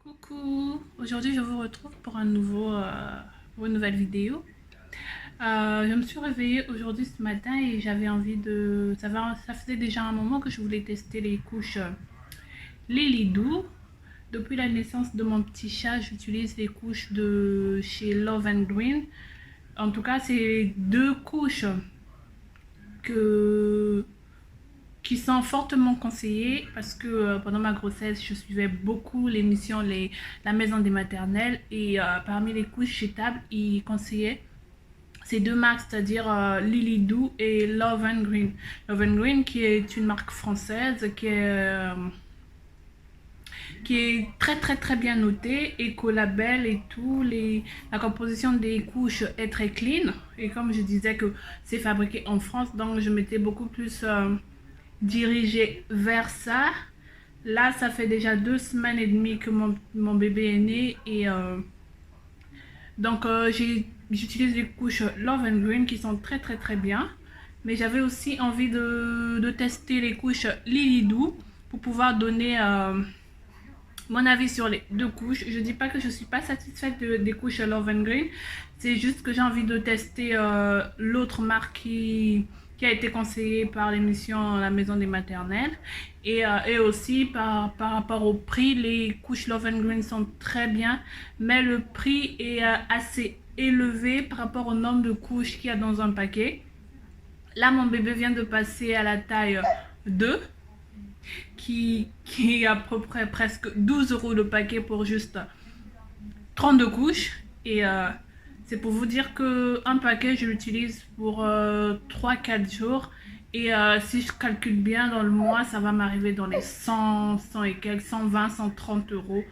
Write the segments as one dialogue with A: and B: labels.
A: Coucou, aujourd'hui je vous retrouve pour une nouvelle vidéo. Je me suis réveillée aujourd'hui ce matin et j'avais envie de... Ça faisait déjà un moment que je voulais tester les couches Lilydoo. Depuis la naissance de mon petit chat, j'utilise les couches de chez Love and Green. En tout cas, c'est deux couches qui sont fortement conseillées parce que pendant ma grossesse, je suivais beaucoup l'émission La Maison des Maternelles et parmi les couches jetables, ils conseillaient ces deux marques, c'est-à-dire Lilydoo et Love and Green. Love and Green qui est une marque française qui est très bien notée, écolabel et tout. La composition des couches est très clean et comme je disais que c'est fabriqué en France, donc je m'étais beaucoup plus dirigée vers ça. Là, ça fait déjà 2 semaines et demie que mon bébé est né et donc j'utilise les couches Love and Green qui sont très bien, mais j'avais aussi envie de tester les couches Lilydoo pour pouvoir donner mon avis sur les deux couches. Je dis pas que je suis pas satisfaite des couches Love and Green, c'est juste que j'ai envie de tester l'autre marque qui a été conseillée par l'émission La Maison des Maternelles et aussi par rapport au prix. Les couches Love and Green sont très bien, mais le prix est assez élevé par rapport au nombre de couches qu'il y a dans un paquet. Là, mon bébé vient de passer à la taille 2 qui est à peu près presque 12 € le paquet pour juste 32 couches et c'est pour vous dire que un paquet je l'utilise pour 3-4 jours et si je calcule bien dans le mois ça va m'arriver dans les 100 et quelques, 120, 130 €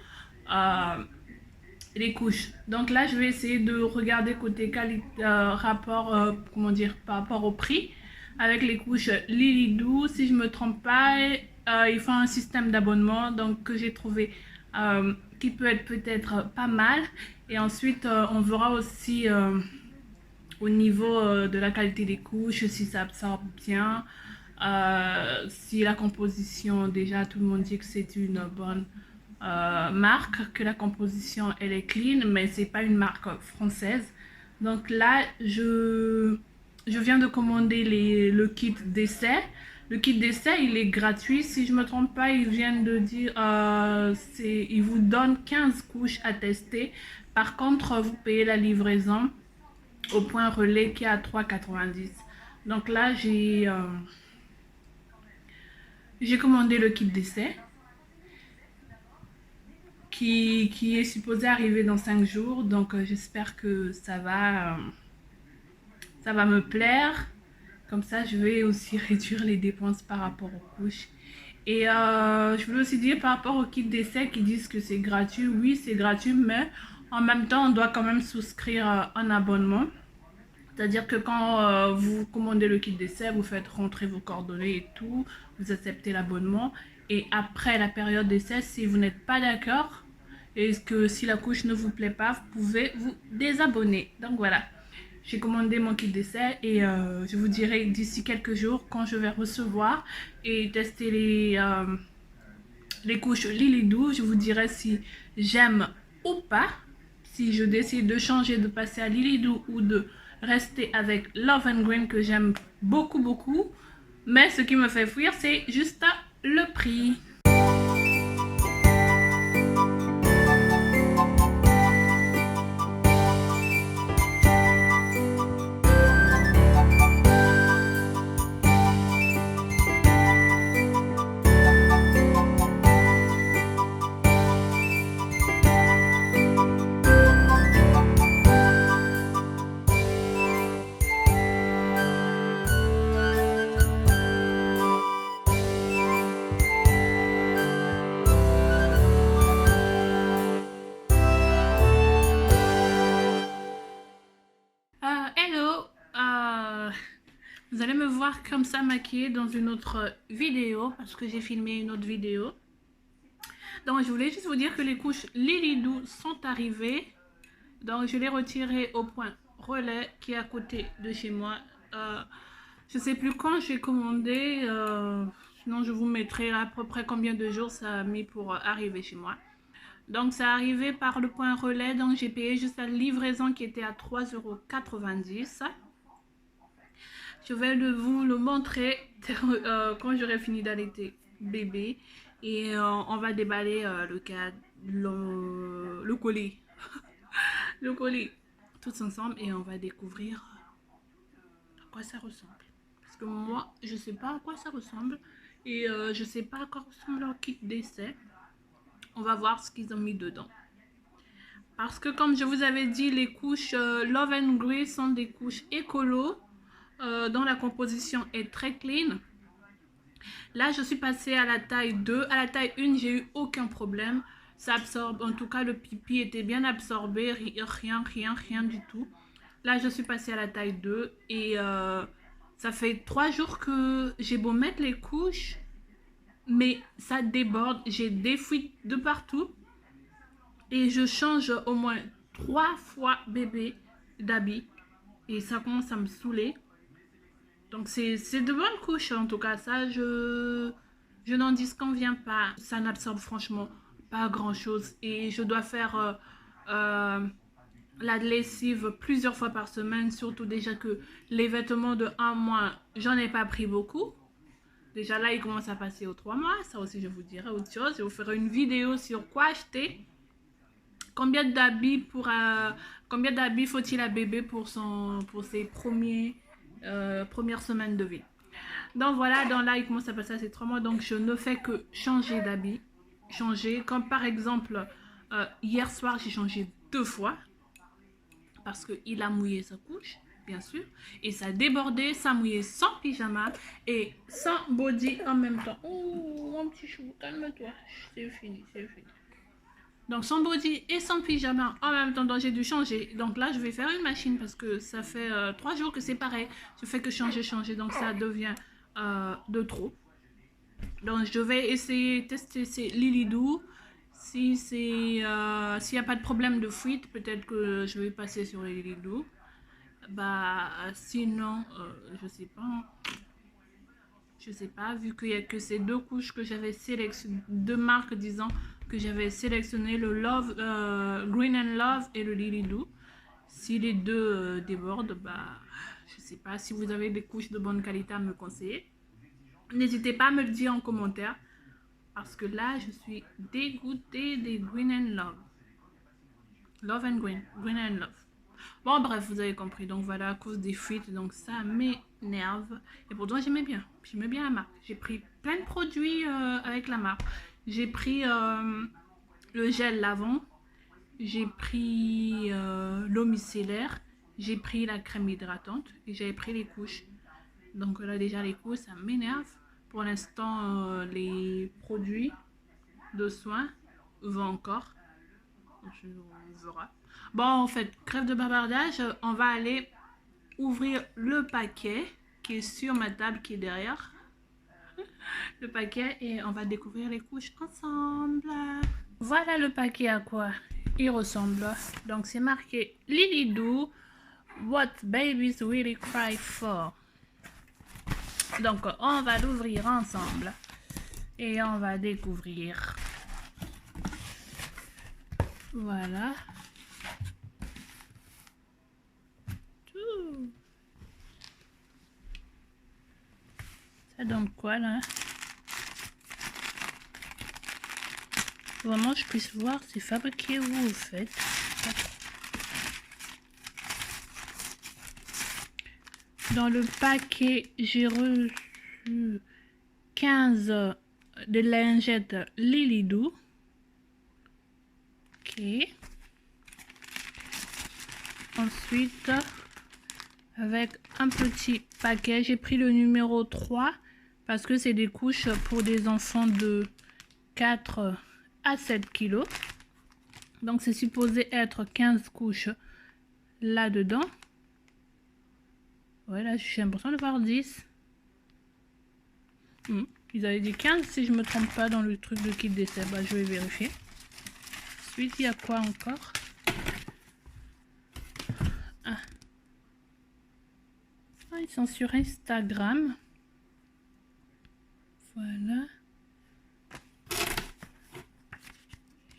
A: les couches. Donc là je vais essayer de regarder côté rapport comment dire, par rapport au prix avec les couches Lilydoo. Si je me trompe pas, ils font un système d'abonnement donc que j'ai trouvé qui peut être peut-être pas mal et ensuite on verra aussi au niveau de la qualité des couches, si ça absorbe bien, si la composition, déjà tout le monde dit que c'est une bonne marque, que la composition elle est clean, mais c'est pas une marque française. Donc là je viens de commander le kit d'essai. Le kit d'essai il est gratuit, si je me trompe pas, ils viennent de dire ils vous donnent 15 couches à tester. Par contre vous payez la livraison au point relais qui est à 3,90 €. Donc là j'ai commandé le kit d'essai qui est supposé arriver dans 5 jours, donc j'espère que ça va me plaire. Comme ça je vais aussi réduire les dépenses par rapport aux couches. Et je voulais aussi dire par rapport au kit d'essai qui disent que c'est gratuit. Oui, c'est gratuit, mais en même temps on doit quand même souscrire un abonnement. C'est-à-dire que quand vous commandez le kit d'essai, vous faites rentrer vos coordonnées et tout, vous acceptez l'abonnement. Et après la période d'essai, si vous n'êtes pas d'accord et que si la couche ne vous plaît pas, vous pouvez vous désabonner. Donc voilà, j'ai commandé mon kit d'essai et je vous dirai d'ici quelques jours quand je vais recevoir et tester les couches Lilydoo. Je vous dirai si j'aime ou pas, si je décide de changer, de passer à Lilydoo ou de rester avec Love and Green que j'aime beaucoup. Mais ce qui me fait fuir, c'est juste le prix. Hello, vous allez me voir comme ça maquillée dans une autre vidéo parce que j'ai filmé une autre vidéo. Donc je voulais juste vous dire que les couches Lilydoo sont arrivées. Donc je l'ai retiré au point relais qui est à côté de chez moi. Je sais plus quand j'ai commandé. Sinon, je vous mettrai à peu près combien de jours ça a mis pour arriver chez moi. Donc, ça arrivé par le point relais. Donc, j'ai payé juste la livraison qui était à 3,90 €. Je vais vous le montrer quand j'aurai fini d'allaiter bébé. Et on va déballer le colis. Le colis tous ensemble et on va découvrir à quoi ça ressemble. Parce que moi, je sais pas à quoi ça ressemble. Et je sais pas à quoi ressemble leur kit d'essai. On va voir ce qu'ils ont mis dedans. Parce que comme je vous avais dit, les couches Love and Grey sont des couches écolo dont la composition est très clean. Là, je suis passée à la taille 2. À la taille 1, j'ai eu aucun problème. Ça absorbe, en tout cas, le pipi était bien absorbé. Rien du tout. Là, je suis passée à la taille 2 et ça fait 3 jours que j'ai beau mettre les couches, mais ça déborde. J'ai des fuites de partout. Et je change au moins 3 fois bébé d'habit. Et ça commence à me saouler. Donc c'est de bonnes couches en tout cas. Ça, je n'en disconviens pas. Ça n'absorbe franchement pas grand chose. Et je dois faire la lessive plusieurs fois par semaine. Surtout déjà que les vêtements de 1 mois, j'en ai pas pris beaucoup. Déjà là, il commence à passer aux 3 mois. Ça aussi, je vous dirai autre chose. Je vous ferai une vidéo sur quoi acheter. Combien d'habits faut-il à bébé pour ses premières semaines de vie. Donc voilà, dans là, il commence à passer à ces 3 mois. Donc je ne fais que changer d'habit. Comme par exemple, hier soir, j'ai changé 2 fois. Parce qu'il a mouillé sa couche, bien sûr. Et ça a débordé, ça a mouillé sans pyjama et sans body en même temps. Oh, mon petit chou, calme-toi. C'est fini, c'est fini. Donc son body et son pyjama en même temps, donc j'ai dû changer. Donc là je vais faire une machine parce que ça fait 3 jours que c'est pareil. Je fais que changer, donc ça devient de trop. Donc je vais essayer tester ces Lilydoo. Si s'il n'y a pas de problème de fuite, peut-être que je vais passer sur les Lilydoo. Bah sinon, je sais pas. Je sais pas, vu qu'il n'y a que ces 2 couches que j'avais sélectionnées, 2 marques disons que j'avais sélectionné, le Green and Love et le Lilydoo. Si les 2 débordent, bah je sais pas, si vous avez des couches de bonne qualité à me conseiller, n'hésitez pas à me le dire en commentaire. Parce que là, je suis dégoûtée des Green and Love. Love and Green. Green and Love. Bon, bref, vous avez compris. Donc voilà, à cause des fuites, donc ça m'énerve. Et pourtant, j'aimais bien. J'aimais bien la marque. J'ai pris plein de produits avec la marque. J'ai pris le gel lavant. J'ai pris l'eau micellaire. J'ai pris la crème hydratante. Et j'avais pris les couches. Donc là, déjà, les couches, ça m'énerve. Pour l'instant, les produits de soins vont encore. On verra. Bon, en fait, crève de bavardage, on va aller ouvrir le paquet qui est sur ma table, qui est derrière le paquet, et on va découvrir les couches ensemble. Voilà le paquet à quoi il ressemble. Donc c'est marqué Lilydoo, what babies really cry for. Donc on va l'ouvrir ensemble et on va découvrir. Voilà. Ça donne quoi là? Vraiment, je puisse voir, c'est fabriqué où vous faites. Dans le paquet, j'ai reçu 15 de lingettes Lilydoo. Ok. Ensuite, avec un petit paquet, j'ai pris le numéro 3 parce que c'est des couches pour des enfants de 4 à 7 kilos. Donc c'est supposé être 15 couches là-dedans. Ouais, là j'ai l'impression de voir 10. Ils avaient dit 15 si je me trompe pas dans le truc de kit d'essai. Bah, je vais vérifier. Ensuite, il y a quoi encore? Ah, ils sont sur Instagram. Voilà.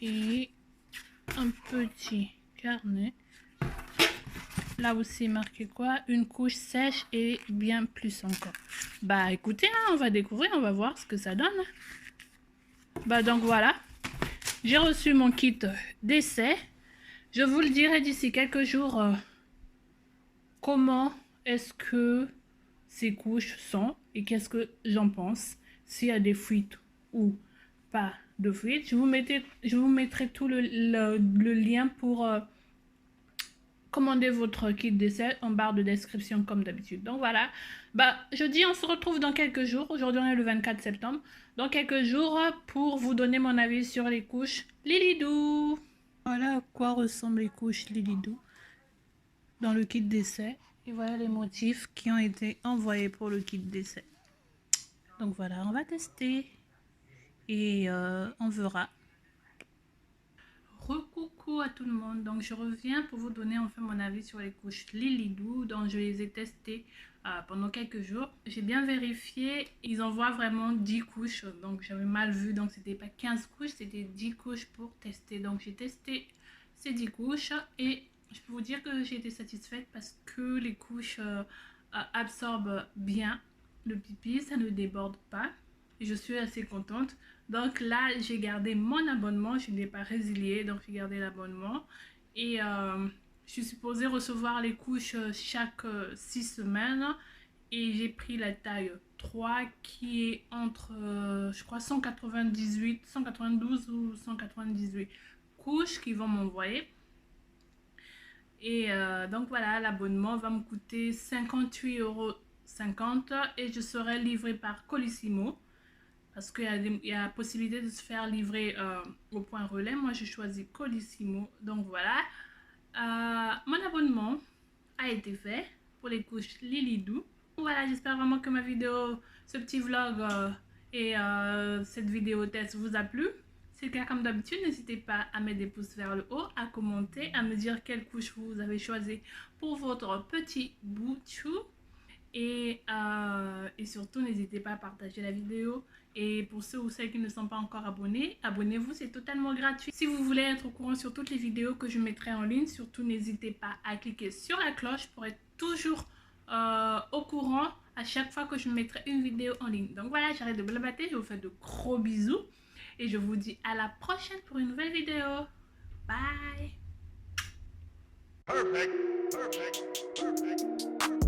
A: Et un petit carnet. Là aussi marqué quoi? Une couche sèche et bien plus encore. Bah écoutez, hein, on va découvrir, on va voir ce que ça donne. Bah donc voilà, j'ai reçu mon kit d'essai. Je vous le dirai d'ici quelques jours comment est-ce que ces couches sont et qu'est-ce que j'en pense. S'il y a des fuites ou pas de fuites. Je vous mettrai tout le lien pour commander votre kit d'essai en barre de description comme d'habitude. Donc voilà, bah je dis on se retrouve dans quelques jours. Aujourd'hui on est le 24 septembre. Dans quelques jours pour vous donner mon avis sur les couches Lilidou. Voilà à quoi ressemblent les couches Lilidou dans le kit d'essai. Et voilà les motifs qui ont été envoyés pour le kit d'essai. Donc voilà, on va tester et on verra. Recoucou à tout le monde, donc je reviens pour vous donner enfin mon avis sur les couches Lilidou. Donc je les ai testées pendant quelques jours. J'ai bien vérifié, ils envoient vraiment 10 couches, donc j'avais mal vu, donc c'était pas 15 couches, c'était 10 couches pour tester. Donc j'ai testé ces 10 couches et je peux vous dire que j'ai été satisfaite parce que les couches absorbent bien le pipi, ça ne déborde pas. Et je suis assez contente. Donc là, j'ai gardé mon abonnement. Je ne l'ai pas résilié. Donc j'ai gardé l'abonnement. Et je suis supposée recevoir les couches chaque 6 semaines. Et j'ai pris la taille 3 qui est entre, je crois, 192 ou 198 couches qu'ils vont m'envoyer. Et donc voilà, l'abonnement va me coûter 58,50 € et je serai livrée par Colissimo. Parce qu'il y a la possibilité de se faire livrer au point relais. Moi, j'ai choisi Colissimo. Donc voilà. Mon abonnement a été fait pour les couches Lilidou. Voilà, j'espère vraiment que ma vidéo, ce petit vlog et cette vidéo test vous a plu. Si c'est le cas comme d'habitude, n'hésitez pas à mettre des pouces vers le haut, à commenter, à me dire quelle couche vous avez choisi pour votre petit boutchou. Et surtout, n'hésitez pas à partager la vidéo. Et pour ceux ou celles qui ne sont pas encore abonnés, abonnez-vous, c'est totalement gratuit. Si vous voulez être au courant sur toutes les vidéos que je mettrai en ligne, surtout n'hésitez pas à cliquer sur la cloche pour être toujours au courant à chaque fois que je mettrai une vidéo en ligne. Donc voilà, j'arrête de blablater, je vous fais de gros bisous. Et je vous dis à la prochaine pour une nouvelle vidéo. Bye! Perfect. Perfect. Perfect.